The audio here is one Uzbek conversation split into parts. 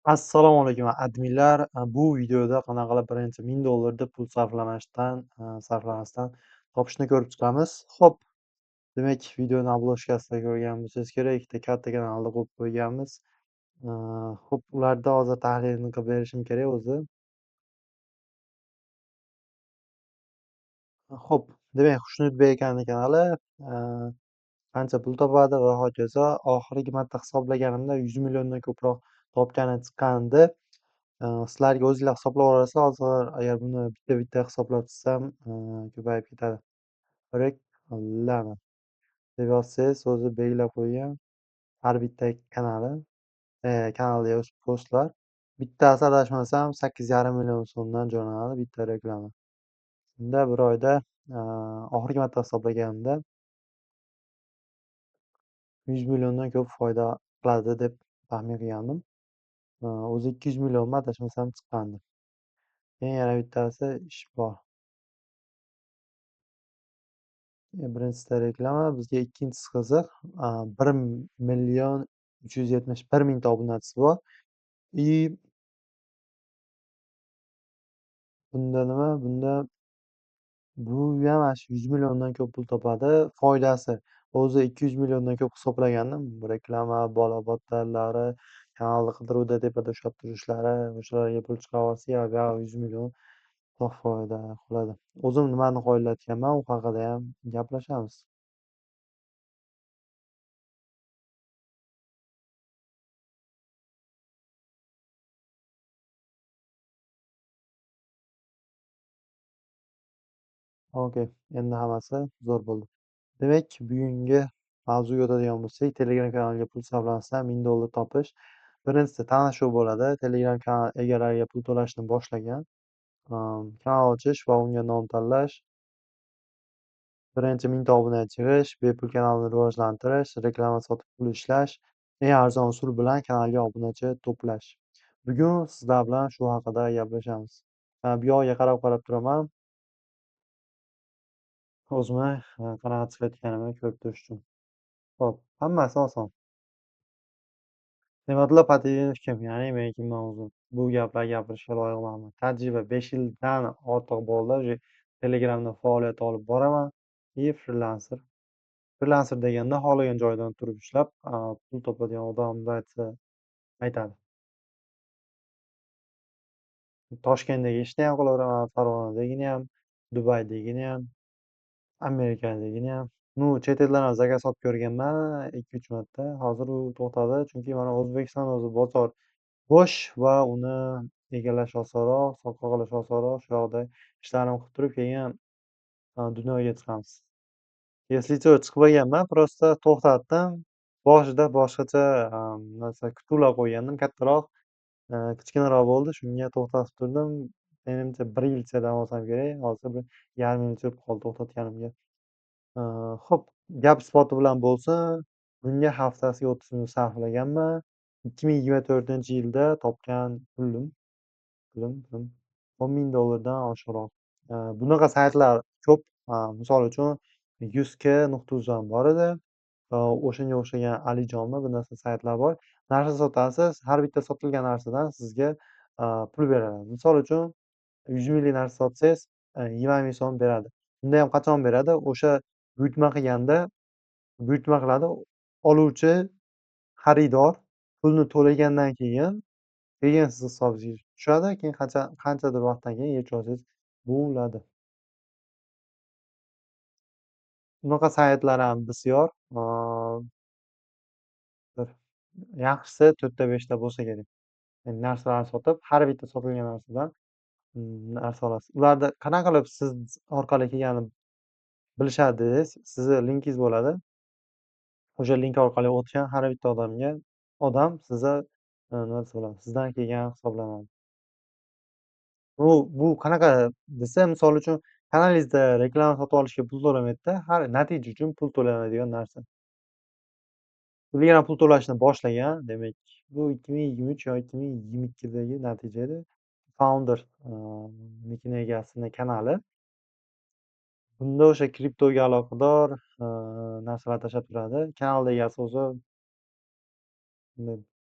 Assalomu alaykum adminlar. Bu videoda qanaqa qilib birinchi $1000 pul sarflamasdan topishni ko'rib chiqamiz. Xo'p, demak videoni obloshkasida ko'rgan bo'lsangiz kerak, ikkita katta kanalda qo'yib qo'yganmiz. Xo'p, ularda hozir tahlilini qilib berishim kerak o'zi. Xo'p, demak Xushnudbek akani kanali qancha pul topadi va hokazo. Oxirgi marta hisoblaganimda 100 milliondan ko'proq topgani chiqqandi. Sizlarga o'zinglar hisoblab olasizlar. Hozir agar buni bitta-bitta hisoblab chizsam, ko'payib ketadi. Reklama deb yozsangiz o'zi belgilab qo'ygan har bitta kanali, kanalda yozib postlar. Bittasi adashmasam 8,5 million so'mdan jo'nadi bitta reklama. Unda bir oyda oxirgi marta hisoblaganimda 100 milliondan ko'p foyda qiladi deb taxmin qilgandim. O'zi 200 millionmi adashmasam chiqqandi. Keyin yana bittasi ish bor. Birinchisida reklama, bizga ikkinchisi qiziq. 1,371,000 obunachisi bor. И bunda nima? Bunda buyam mana shu 100 milliondan ko'p pul topadi. Foydasi o'zi 200 milliondan ko'p hisoblagandim. Reklama, bola bottarlari, kanalni qidiruvda tepada ushlab turishlari, o'shalarga pul chiqavorsa yo'q 100 million foyda qiladi. O'zim nimani qoyillatganman, u haqidayam gaplashamiz. Okey, endi hammasi zo'r bo'ldi. Demak, bugungi mavzuga o'tadigan bo'lsak, Telegram kanaliga pul sarflamasdan $1000 topish. Birinchisi tanishuv bo'ladi. Telegram kanal egalariga pul to'lashni boshlagan. Kanal ochish va unga nom tanlash. Birinchi 1000 ta obunachi yig'ish, bepul kanalni rivojlantirish, reklama sotib pul ishlash, eng arzon usul bilan kanalga obunachi to'plash. Bugun sizlar bilan shu haqida gaplashamiz. Bu yoqqa qarab-qarab turaman. O'zimni qanaqa chiqayotganimni ko'rib turish uchun. Xo'p, hammasi oson. Ne'matullo Patiyev kim? Ya'ni men kimman o'zi? Bu gaplar gapirishga loyiqmanmi? Tajriba 5 yildan ortiq bo'ldi. Уже Telegramda faoliyat olib boraman и frilanser. Frilanser deganda xohlagan joydan turib ishlab, pul topadigan odamni aytadi. Toshkentdagi ishni ham qilaveraman, Farg'onadaginiyam, Dubaydaginiyam, Amerikadaginiyam. Nu, chet eldan zakaz olib ko'rganman 2-3 marta. Hozir u to'xtadi, chunki mana O'zbekiston o'zi bozor bo'sh va uni egallash osonroq, sotqin qilish osonroq. Shu yoqda ishlarimni qilib turib, keyin dunyoga chiqamiz. Если chiqib olganman, просто to'xtatdim. Boshida boshqacha narsa kutuvlar qo'ygandim, kattaroq, kichkinaroq bo'ldi. Shunga to'xtatib turdim. Menimcha 1 yilcha dam olsam kerak. Hozir 1,5 yilcha bo'lib qoldi to'xtatganimga. Xo'p, gap isboti bilan bo'lsin, bunga haftasiga 30 minut sarflaganman. 2024-yilda topgan pulim $10,000 oshiqroq. Bunaqa saytlar ko'p. Misol uchun 100k.uz ham bor edi. O'shanga o'xshagan Alijonmi bir narsa saytlar bor. Narsa sotasiz, har bitta sotilgan narsadan sizga pul beradi. Misol uchun 100 minglik narsa sotsangiz, 20 ming so'm beradi. Unda ham qachon beradi? O'sha buyurtma qilganda buyurtma qiladi. Oluvchi xaridor pulni to'lagandan keyin siz hisobingizga tushadi. Keyin qanchadir vaqtdan keyin yechib bo'ladi. Bunaqa saytlar ham bisyor. Bir yaxshisi 4 ta 5 ta bo'lsa kerak. Yani narsalarni sotib, har bitta sotilgan narsadan narsa olasiz. Ularda qanaqa qilib siz orqali kelganini bilishadi. Sizni linkingiz bo'ladi. O'sha link orqali o'tgan har bitta odam sizni nima desa bo'ladi, sizdan kelgan hisoblanadi. Bu qanaqa desa, misol uchun kanalingizda reklama sotib olishga pul to'lamaydida, har natija uchun pul to'lanadigan narsa. Telegram pul to'lashni boshlagan, demak, bu 2023 yo 2022dagi natija edi. Founder nikini egasini kanali. Bunda o'sha kriptoga aloqador narsalar tashlab turadi. Kanalni egasi o'zi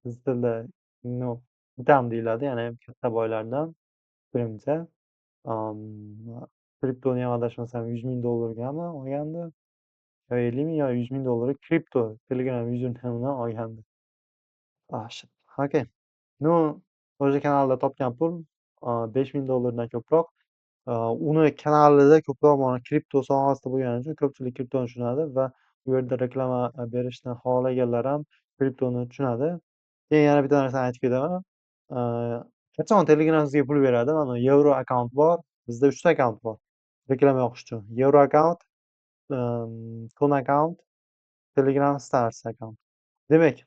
biz tilda Bitam deyiladi, ya'ni katta boylardan fikrimcha. Am, kriptoni ham adashmasam $100,000gami olgandi, yo 50 ming yo $100,000 kripto Telegram yuzernamdan olgandi. Ah, shit. Okay. Ну, o'sha kanalda topgan pul $5,000dan ko'proq. Uni kanalida ko'proq mana kripto sohasida bo'lgani uchun ko'pchilik kriptoni tushunadi va bu yerda reklama berishni xohlaganlar ham kriptoni tushunadi. Keyin yana bitta narsani aytib ketaman. Eee, qachon Telegram sizga pul beradi? Mana yevro akkaunt bor. Bizda 3 ta akkaunt bor. Reklama yoqish uchun. Yevro akkaunt, Ton akkaunt, Telegram Stars akkaunt. Demak,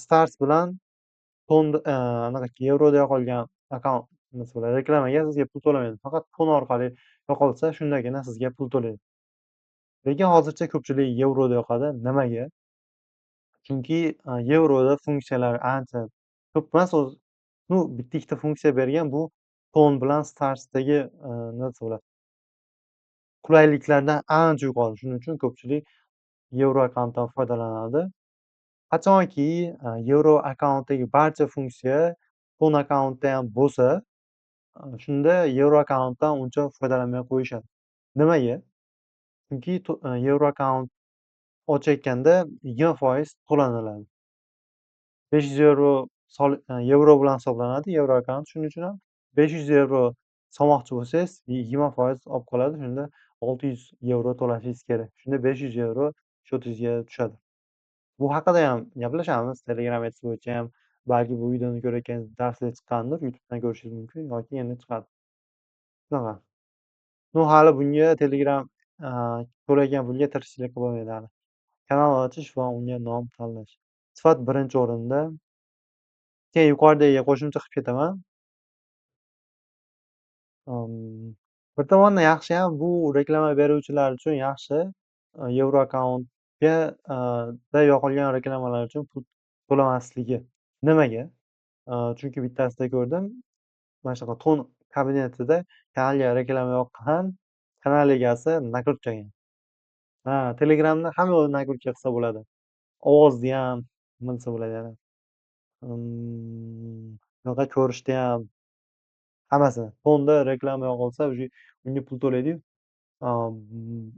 Stars bilan Ton anaqa yevroda yo'qolgan akkaunt nima bo'ladi, reklamaga sizga pul to'lamaydi. Faqat Ton orqali yo'qolsa, shundagina sizga pul to'laydi. Lekin hozircha ko'pchilik yevroda yoqadi. Nimaga? Chunki yevroda funksiyalar ancha ko'p emas o'zi. Ну, bitta ikkita funksiya bergan. Bu Ton bilan Starsdagi nima desa bo'ladi, qulayliklardan ancha yuqori. Shuning uchun ko'pchilik yevro akkauntdan foydalanadi. Qachonki yevro akkauntdagi barcha funksiya Ton akkauntda ham bo'lsa, shunda yevro akkauntdan uncha foydalanmay qo'yishadi. Nimaga? Chunki yevro akkaunt ochayotganda 20% to'laniladi. 500 € yevro bilan hisoblanadi yevro akkaunt. Shuning uchun ham 500 € solmoqchi bo'lsangiz 20% olib qoladi. Shunda 600 € to'lashingiz kerak. Shunda 500 € shotingizga tushadi. Bu haqida ham gaplashamiz. Telegram Ads bo'yicha ham balki bu videoni ko'rayotganingiz darslar chiqqandir. YouTubedan ko'rishingiz mumkin yoki endi chiqadi. Shunaqa. No, hali bunga Telegram to'lagan pulga tirishchilik qilolmaydi hali. Kanal ochish va unga nom tanlash. Sifat birinchi o'rinda. Keyin yuqoridagiga qo'shimcha qilib ketaman. Bir tomondan yaxshi ham, bu reklama beruvchilar uchun yaxshi. Yevro akkauntga da yoqilgan reklamalar uchun pul to'lamasligi. Nimaga? Chunki bittasida ko'rdim. Mana shunaqa Ton kabinetida kanalga reklama yoqqan kanal egasi накрутkagan. Telegramda hamma yo'lni накрутка qilsa bo'ladi. Ovozni ham, nima desa bo'ladi yana, bunaqa ko'rishda ham hammasini. Fonda reklama yoqilsa уже unga pul to'laydi-yu.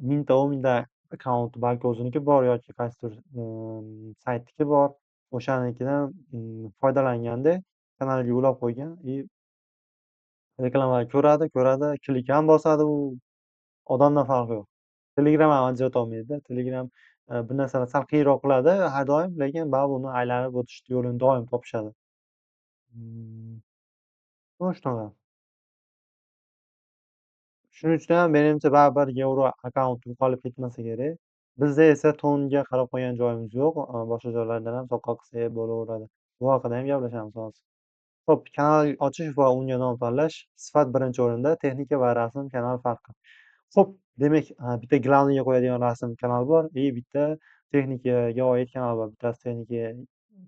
Mingta, 10 mingta akkaunt balki o'ziniki bor yoki qaysidir saytniki bor. O'shanikidan foydalanganda kanalga ulab qo'ygan и reklama ko'radi, klik ham bosadi, u odamdan farqi yo'q. Telegram ham ajratolmaydi-da. Telegram bir narsalar sal qiyinroq qiladi har doim, lekin baribir uni aylanib o'tish yo'lini doim topishadi. Ну, shunaqa. Shuning uchun ham menimcha baribir yevro akkaunt yo'qolib ketmasa kerak. Bizda esa tonga qarab qo'ygan joyimiz yo'q. Boshqa joylardan ham sotqoq qilsak bo'laveradi. Bu haqida ham gaplashamiz hozir. Xo'p, kanal ochish va unga nom tanlash. Sifat birinchi o'rinda, texnika va rasm kanal farqi. Xo'p, demak, bitta glavniyga qo'yadigan rasm kanal bor и bitta texnikaga oid kanal bor. Bittasi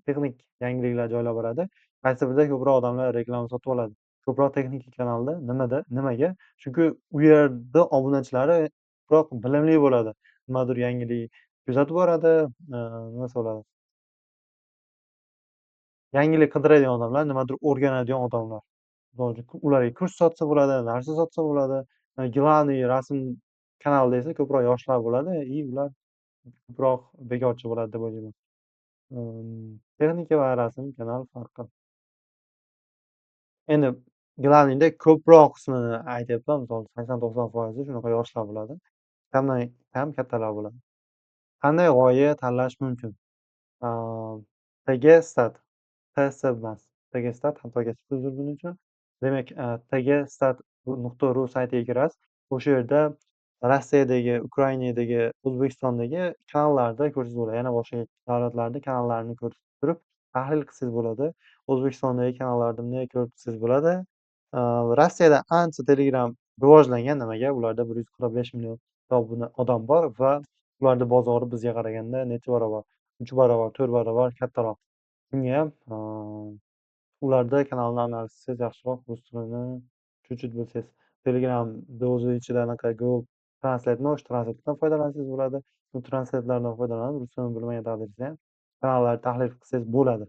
texnik yangiliklar joylab boradi. Qaysi birida ko'proq odamlar reklama sotib oladi. Ko'proq texnika kanalda. Nimaga? Chunki u yerda obunachilari ko'proq bilimli bo'ladi. Nimadir yangilik kuzatib boradi, nima desa bo'ladi, yangilik qidiradigan odamlar, nimadir o'rganadigan odamlar. Ularga kurs sotsa bo'ladi, narsa sotsa bo'ladi. Главный rasm kanalida esa ko'proq yoshlar bo'ladi и ular ko'proq bekorchi bo'ladi deb o'ylayman. Texnika va rasm kanal farqi. Endi главныйda ko'proq qismini aytyapman. Misol 80-90% shunaqa yoshlar bo'ladi. Kamdan kam kattalar bo'ladi. Qanday g'oya tanlash mumkin? TG-Stat. TS emas. TG-Stat xatoga chiqdi, uzr buning uchun. Demak, tgstat.ru saytiga kirasiz. O'sha yerda Rossiyadagi, Ukrainadagi, O'zbekistondagi kanallarni ko'rsangiz bo'ladi. Yana boshqa davlatlarda kanallarini ko'rsatib turib, tahlil qilsangiz bo'ladi. O'zbekistondagi kanallarni bunday ko'rib tursangiz bo'ladi. Rossiyada ancha Telegram rivojlangan. Nimaga? Ularda 145 million odam bor va ularni bozori bizga qaraganda necha barobar? 3 barobar, 4 barobar kattaroq. Shunga ham ularda kanalni analiz qilsangiz yaxshiroq, rus tilini cho'chitib bilsangiz. Telegramni o'zi ichida anaqa Google Translate'ni o'sha Translate'dan foydalansangiz bo'ladi. Bu Translate'lardan foydalanib, rus tilini bilmagan taqdirda ham kanallarni tahlil qilsangiz bo'ladi.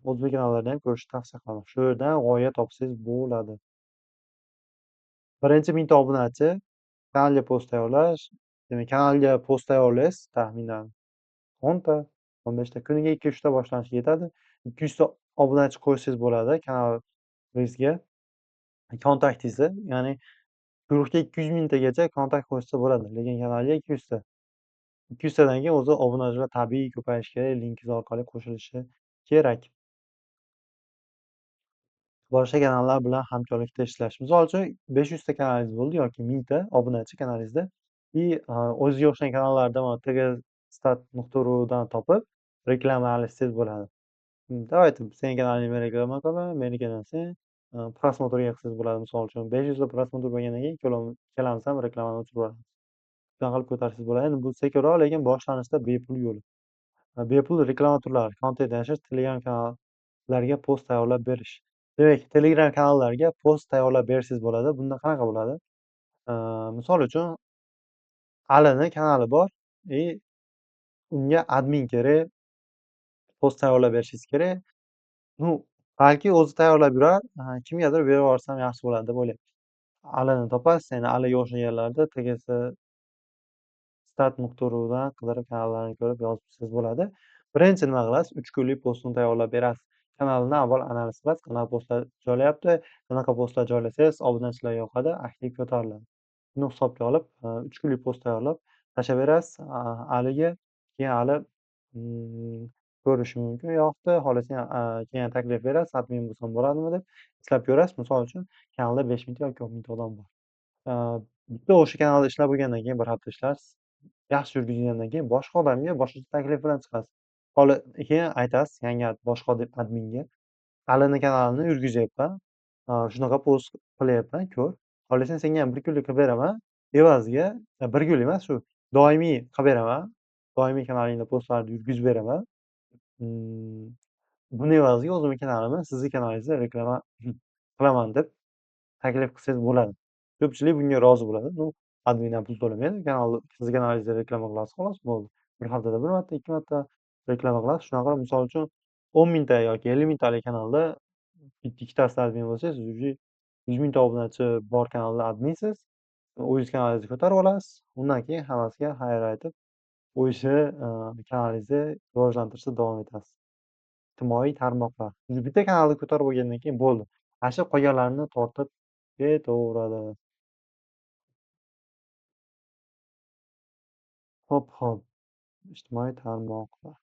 O'zbek kanallarida ham ko'rishni tavsiya qilaman. Shu yerdan g'oya topsangiz bo'ladi. Birinchi 1000 ta obunachi kanalga post tayyorlash, demak kanalga post tayyorlaysiz taxminan 10 ta, 15 ta, kuniga 2-3 ta boshlanishiga yetadi. 200 ta obunachi qo'ysangiz bo'ladi kanalingizga, kontaktingizni, ya'ni guruhga 200 mingtagacha kontakt qo'shsa bo'ladi, lekin kanalga 200 ta. 200 tadan keyin o'zi obunachilar tabiiy ko'payishi kerak, linkingiz orqali qo'shilishi kerak. Boshqa kanallar bilan hamkorlikda ishlash. Misol uchun 500 ta kanalingiz bo'ldi yoki 1000 ta obunachi kanalingizda и o'ziga o'xshagan kanallardan mana tgstat.ru dan topib reklama olsangiz bo'ladi. Давайте sening kanalingni men reklama qilaman, menikidan sen prosmotrga qilsangiz bo'ladi. Misol uchun 500 ta prosmotr bo'lgandan keyin ikkalamiz ham reklamani o'chirib yuboramiz. Shunaqa qilib ko'tarsangiz bo'ladi. Endi bu sekinroq, lekin boshlanishda bepul yo'li. Bepul reklama turlari: kontent yashash, Telegram kanallarga post tayyorlab berish. Demak, Telegram kanallarga post tayyorlab bersangiz bo'ladi. Bunda qanaqa bo'ladi? Misol uchun Alini kanali bor и unga admin kerak, post tayyorlab berishingiz kerak. Ну, balki o'zi tayyorlab yurar, kimgadir berib yuborsam yaxshi bo'ladi deb o'ylayapman. Alini topasiz, ya'ni Aliga o'xshaganlarni tgstat.ru dan qidirib kanallarni ko'rib yozsangiz bo'ladi. Birinchi nima qilasiz? 3 kunlik postni tayyorlab berasiz. Kanalni avval analiz qilasiz, qanaqa postlar joylayapti, qanaqa postlar joylasangiz obunachilar yoqadi, aktiv ko'tariladi. Buni hisobga olib, 3 kunlik post tayyorlab tashlaverasiz Aliga. Keyin Ali ko'rishi mumkin, yoqdi, xohlasang keyin taklif berasiz, admin bo'lsam bo'ladimi deb ishlab ko'rasiz. Misol uchun kanalda 5000 ta yoki 10000 ta odam bor. Bitta o'sha kanalda ishlab bo'lgandan keyin 1 hafta ishlarsiz. Yaxshi yurgizgandan keyin boshqa odamga boshqacha taklif bilan chiqasiz. Keyin aytasiz yangi boshqa adminga: "Alini kanalini yurgizyapman, shunaqa post qilyapman, ko'r. Xohlasang senga ham 1 kunlik qilib beraman. Evaziga 1 kunlik emas, shu doimiy qilib beraman. Doimiy kanalingda postlarni yurgizib beraman. Buni evaziga o'zimni kanalimni sizni kanalingizda reklama qilaman" deb taklif qilsangiz bo'ladi. Ko'pchilik bunga rozi bo'ladi. Ну, admindan pul to'lamaydi. Sizni kanalingizda reklama qilasiz, xolos, bo'ldi. Bir haftada 1 marta, 2 marta reklama qilasiz. Shunaqa qilib, misol uchun 10 mingta yoki 50 mingtalik kanalda bitta ikkitasida admin bo'lsangiz, уже 100 mingta obunachi bor kanalda adminsiz. O'zingiz kanalingizni ko'tarib olasiz. Undan keyin hammasiga xayr aytib, o'sha kanalingizni rivojlantirishda davom etasiz. Ijtimoiy tarmoqlar. Bitta kanalni ko'tarib bo'lgandan keyin bo'ldi. Ana shu qolganlarini tortib ketaveradi. Hop. Ijtimoiy tarmoqlar.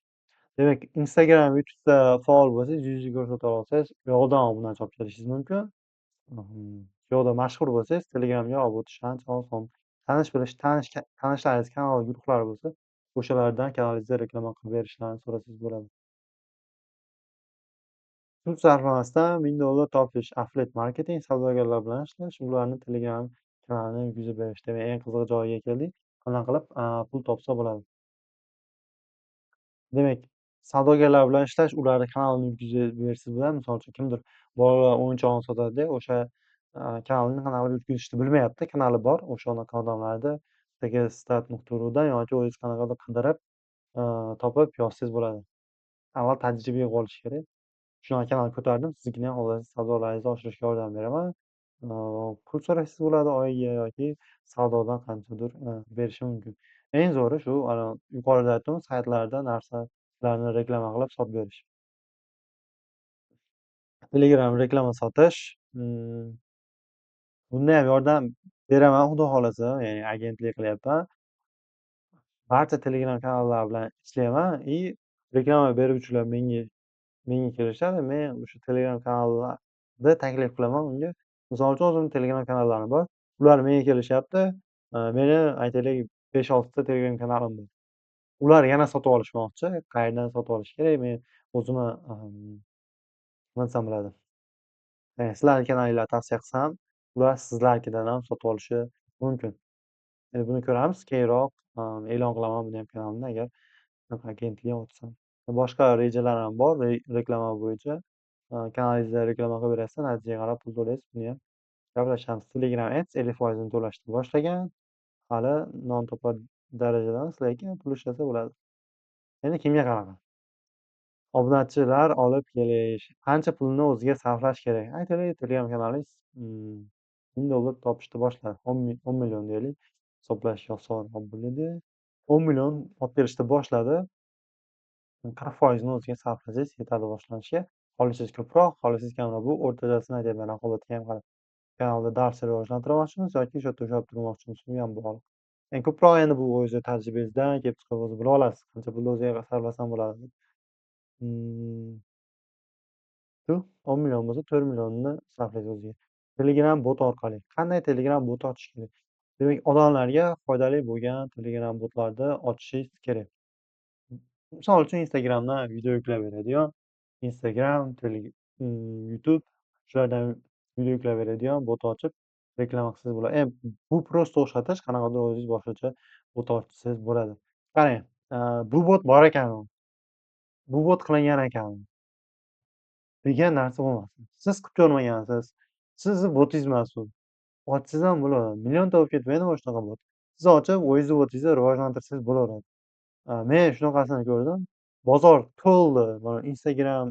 Demak, Instagram, YouTube'da faol bo'lsangiz, yuzingizni ko'rsata olsangiz, u yoqdan obunachi olib kelishingiz mumkin. Shu yoqda mashhur bo'lsangiz, Telegramga olib o'tish ancha oson. Tanishlaringiz kanal guruhlari bo'lsa, o'shalardan kanalingizga reklama qilib berishlarini so'rasangiz bo'ladi. Pul sarflamasdan $1000 topish, affiliate marketing, savdogarlar bilan ishlash, ularni Telegram kanalini yurgizib berish. Demak, eng qiziq joyiga keldik. Qanaqa qilib pul topsa bo'ladi. Demak, savdogarlar bilan ishlash, ularni kanalini yurgizib bersangiz bo'ladi. Misol uchun kimdir bolalar o'yinchog'ini sotadi, o'sha kanalni qanaqa qilib yurgizishni bilmayapti. Kanali bor, o'shanaqa odamlarni tgstat.ru dan yoki o'zingiz qanaqadir qidirib topib yozsangiz bo'ladi. Avval tajriba yig'ib olish kerak. Shunaqa kanal ko'tardim, siznikini ham xohlasangiz savdolaringizni oshirishga yordam beraman. Pul so'rashsiz bo'ladi oyiga yoki savdodan qanchadir berishim mumkin. Eng zo'ri shu yuqorida aytdim, saytlarda narsalarni reklama qilib sotib berish. Telegram reklama sotish. Bunda ham yordam beraman, xudo xohlasa, ya'ni agentlik qilyapman. Barcha Telegram kanallar bilan ishlayman и reklama beruvchilar menga kelishadi. Men o'sha Telegram kanallarni taklif qilaman unga. Misol uchun o'zimni Telegram kanallarim bor. Ular menga kelishyapti. Meni aytaylik 5-6 ta Telegram kanalim bor. Ular yana sotib olishmoqchi. Qayerdan sotib olish kerak? Men o'zimni nima desam bo'ladi? Sizlarni kanalinglarni tavsiya qilsam, ular sizlarnikidan ham sotib olishi mumkin. Endi buni ko'ramiz. Keyinroq e'lon qilaman buni ham kanalimda, agar shunaqa agentlik ochsam. Boshqa rejalarim bor reklama bo'yicha. Kanalingizda reklama qilib berasiz, natijaga qarab pul to'laysiz. Buni ham gaplashamiz. Telegram Ads 50% to'lashni boshlagan. Hali non topar darajadamiz, lekin pul ishlasa bo'ladi. Endi kimga qanaqa? Obunachilar olib kelish, qancha pulni o'ziga sarflash kerak? Aytaylik, Telegram kanalingiz $1000 topishni boshladi. 10 million deylik, hisoblash osonroq bo'ladi. 10 million olib berishni boshladi. 40% o'ziga sarflasangiz yetadi boshlanishga. Xohlasangiz ko'proq, xohlasangiz kamroq. Bu o'rtajasini aytyapman, raqobatga ham qarab. Kanalda darsni rivojlantirmoqchimisiz yoki shu ushlab turmoqchimisiz, bu ham bog'liq. Ko'proq endi bu o'zi tajribangizdan kelib chiqib o'zi bilib olasiz, qancha pulni o'ziga sarflasam bo'ladi. Mm, Shu 10 million bo'lsa 4 millionni sarflaysiz o'ziga. Telegram bot orqali. Qanday Telegram bot ochish kerak? Demak, odamlarga foydali bo'lgan Telegram botlarni ochishingiz kerak. Misol uchun Instagramdan video yuklab beradigan, Instagram, YouTube shulardan video yuklab beradigan bot ochib reklama qilsangiz bo'ladi. Bu prosta o'xshatish, qanaqadir o'zingiz boshqacha bot ochsangiz bo'ladi. Qarang, bu bot bor ekan, bu bot qilingan ekan degan narsa bo'lmasin. Siz qilib ko'rmagansiz, sizni botingiz emas u. Ochsangiz ham bo'laveradi. Millionta bo'lib ketmaydimi shunaqa bot? Siz ochib, o'zingizni botingizni rivojlantirsangiz bo'laveradi. Men shunaqasini ko'rdim. Bozor to'ldi. Mana Instagram,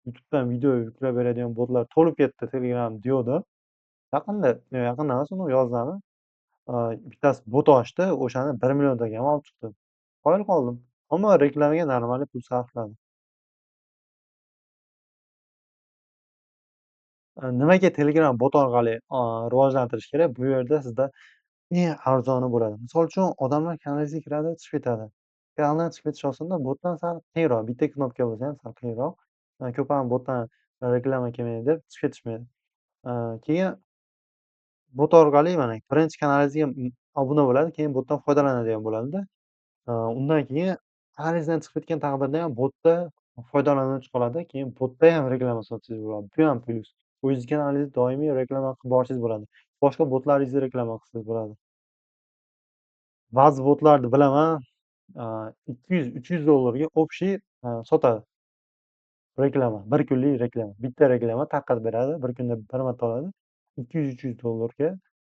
YouTube'dan video yuklab beradigan botlar to'lib ketdi Telegram diyoda. Yaqinda emas, uni yozlari bittasi bot ochdi, o'shani 1 milliontaga ham olib chiqdi. Qoyil qoldim. Ammo reklamaga normali pul sarfladi. Nimaga Telegram bot orqali rivojlantirish kerak? Bu yerda sizda eng arzoni bo'ladi. Misol uchun, odamlar kanalingizga kiradi, chiqib ketadi. Kanaldan chiqib ketish osonda, botdan sal qiyinroq. Bitta knopka bo'lsa ham sal qiyinroq. Ko'p ham botdan reklama kelmaydi deb chiqib ketishmaydi. Keyin bot orqali mana birinchi kanalingizga obuna bo'ladi, keyin botdan foydalanadigan bo'ladida. Undan keyin kanalingizdan chiqib ketgan taqdirda ham botda foydalanuvchi qoladi. Keyin botda ham reklama sotsangiz bo'ladi. Bu ham plyus. O'zingiz kanalingizni doimiy reklama qilib borishingiz bo'ladi. Boshqa botlaringizni reklama qilsangiz bo'ladi. Ba'zi botlarni bilaman, 200-300 dollarga общий sotadi. Reklama, bir kunlik reklama. Bitta reklama tarqatib beradi, bir kunda bir marta oladi. 200-300 dollarga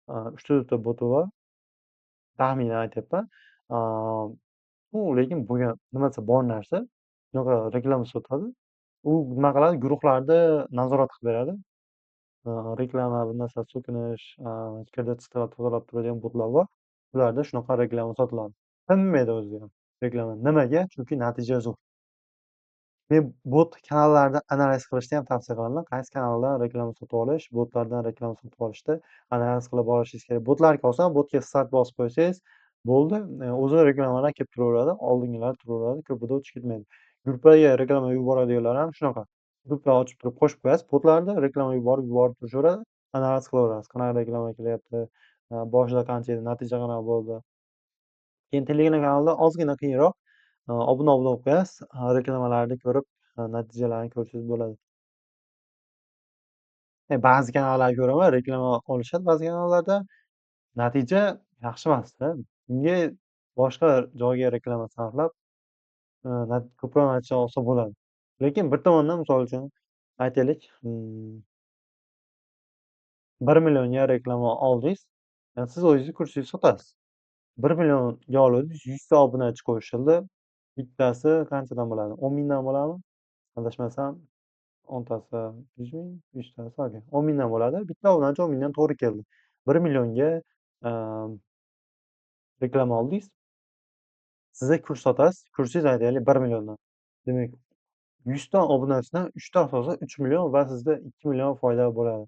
3-4 ta boti bor. Taxminan aytyapman. U lekin bo'lgan nimasi bor narsa. Shunaqa reklama sotadi. U nima qiladi, guruhlarni nazorat qilib beradi. Reklama, bir narsa so'kinish, kirdi chiqdi tozalab turadigan botlar bor. Ularda shunaqa reklama sotiladi. Tinmaydi o'zi ham reklama. Nimaga? Chunki natija zo'r. Men bot kanallarni analiz qilishni ham tavsiya qilaman. Qaysi kanaldan reklama sotib olish, botlardan reklama sotib olishni analiz qilib olishingiz kerak. Botlarga oson, botga start bosib qo'ysangiz bo'ldi. O'zi reklamalar kelib turaveradi, oldingilari turaveradi, ko'pida o'tib ketmaydi. Gruppaga reklama yuboradiganlar ham shunaqa. Gruppa ochib turib qo'shib qo'yasiz, botlarni reklama yuborib turishaveradi, analiz qilaverasiz. Qanaqa reklama kelyapti, boshida qancha edi, natija qanaqa bo'ldi. Keyin Telegram kanalida ozgina qiyinroq. Obuna bo'lib qo'yasiz. Reklamalarni ko'rib, natijalarni ko'rsangiz bo'ladi. Ba'zi kanallarga ko'raman, reklama olishadi ba'zi kanallarda. Natija yaxshi emasda. Bunga boshqa joyga reklama sarflab, ko'proq natija olsa bo'ladi. Lekin bir tomondan misol uchun aytaylik, 1 millionga reklama oldingiz, siz o'zingizni kursingizni sotasiz. 1 millionga oluvdingiz, 100 ta obunachi qo'shildi. Bittasi qanchadan bo'ladi? 10 mingdan bo'ladimi? Adashmasam 10tasi 100 ming, 100tasi okey. 10 mingdan bo'ladi. Bitta obunachi 10 mingdan to'g'ri keldi. 1 millionga reklama oldingiz. Siz kurs sotasiz. Kursingiz aytaylik 1 milliondan. Demak, 100 ta obunachidan 3 ta olsa 3 million va sizda 2 million foyda bo'ladi.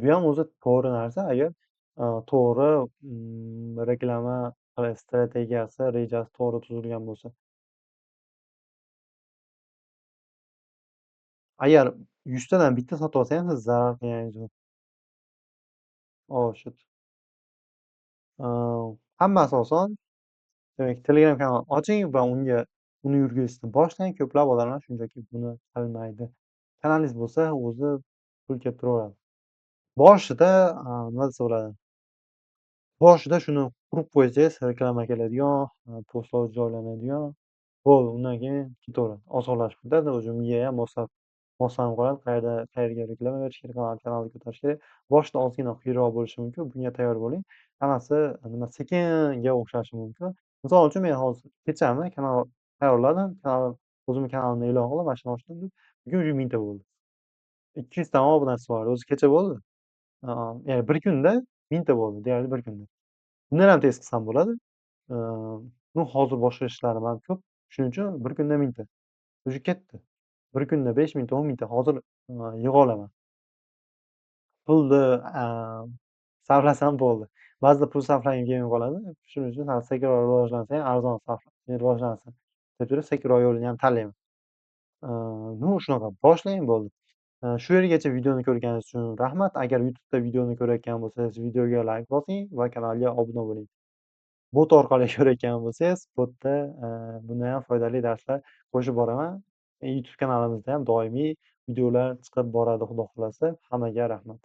Bu ham o'zi to'g'ri narsa, agar to'g'ri reklama strategiyasi, rejasi to'g'ri tuzilgan bo'lsa. Agar 100 tadan bitta sotib olsa ham siz zarar qilganingiz yo'q. Oh shit. Hammasi oson. Demak, Telegram kanal oching va uni yurgizishni boshlang. Ko'plab odamlar shunchaki buni qilmaydi. Kanalingiz bo'lsa, o'zi pul kelib turaveradi. Boshida nima desa bo'ladi? Boshida shuni qurib qo'ysangiz, reklama keladigan, postlar joylanadigan, bo'ldi. Undan keyin ketaveradi. Osonlashib ketadi. O'zi miyaga ham moslanib qoladi. Qayerga reklama berish kerak, kanalni ko'tarish kerak. Boshida ozgina qiyinroq bo'lishi mumkin. Bunga tayyor bo'ling. Hammasi sekinga o'xshashi mumkin. Misol uchun men hozir kechami kanal tayyorladim. o'zimni kanalimni e'lon qilib, mana shuni ochdim deb, bugun уже 1000 ta bo'ldi. 200 ta obunachisi bor. O'zi kecha bo'ldi. Ya'ni bir kunda 1000 ta bo'ldi, deyarli bir kunda. Bundan ham tez qilsam bo'ladi. Nu hozir boshqa ishlarim ham ko'p. Shuning uchun bir kunda 1000 ta. Уже ketdi. Bir kunda 5000 ta, 10 000 ta hozir yig'a olaman. Pulni sarflasam bo'ldi. Ba'zida pul sarflagim kelmay qoladi. Shuning uchun hali sekinroq rivojlansa ham arzon rivojlansin deb turib sekinroq yo'lini ham tanlayman. Ну, shunaqa boshlang bo'ldi. Shu yergacha videoni ko'rganingiz uchun rahmat. Agar YouTube'da videoni ko'rayotgan bo'lsangiz, videoga layk bosing va kanalga obuna bo'ling. Bot orqali ko'rayotgan bo'lsangiz, botda bundayam foydali darslar qo'shib boraman. YouTube kanalimizda ham doimiy videolar chiqib boradi, Xudo xohlasa. Hammaga rahmat.